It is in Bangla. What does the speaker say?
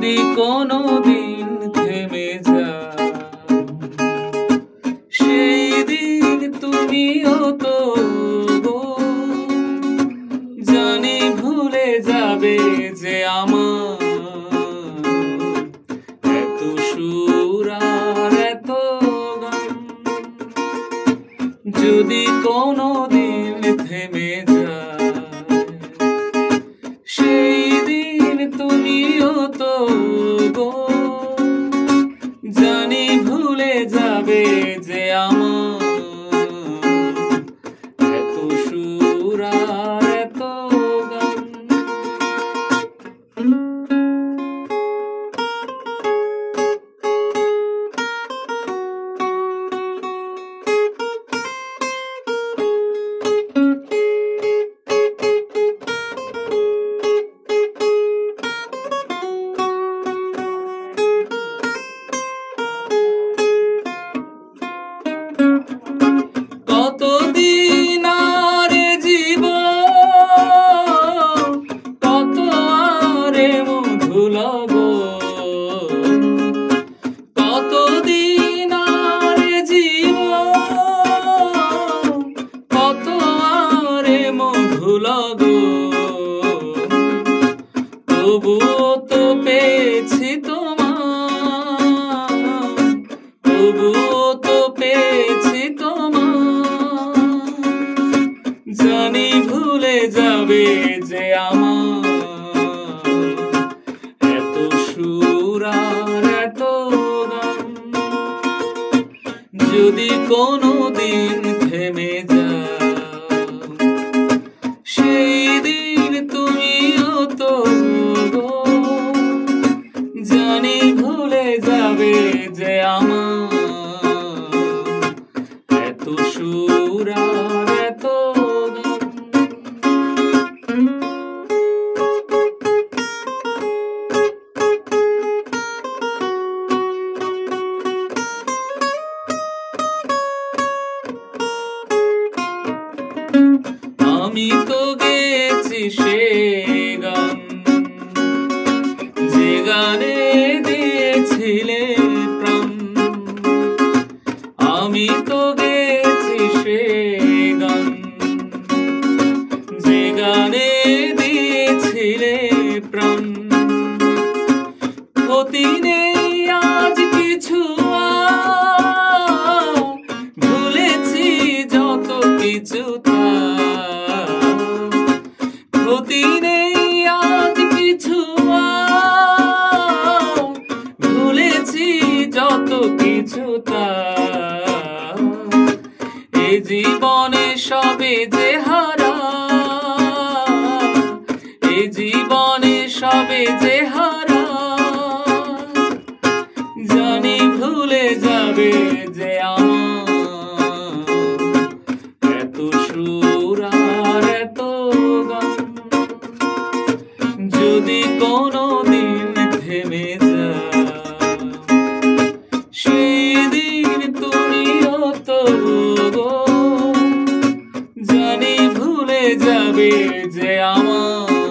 যদি কোনো দিন থেমে যায় সেই দিন তুমিও তো জানি ভুলে যাবে যে আমার এত সুর আর এত গান। যদি কোনো দিন থেমে যায় সেই দিন তুমিও তো জানি ভুলে যাবে যে আমার এত সুর আর এত গান। কতদিন আরে জীবন, কত আরে মধু লগন, কতদিন আরে জীবন, কত আরে মধু লগন। তবুও তো পেয়েছি তোমার, তবুও তো পেয়েছি তোমার, জানি ভুলে যাবে যে আমার এত সুর আর এত গান। যদি কোনো দিন থেমে যায় সেই দিন তুমিও তো জানি ভুলে যাবে যে আমার এত সুর আর এত গান। আমি তো গেছি সে গান যে গানে দিয়েছিলে প্রাণ। আমি তো গেছি সে গান যে গানে দিয়েছিলে প্রাণ। ক্ষতি নেই আজ কিছু ভুলেছি যত কিছু ক্ষতি নেই আজ কিছু ভুলেছি যত কিছু এ জীবনে সবে যে হারা, এ জীবনে সবে যে হারা, জানি ভুলে যাবে যে আমার এত সুর আর এত গান। যদি কোনো দিন থেমে যায় সেই দিন তুমিও তো জানি ভুলে যাবে যে আমার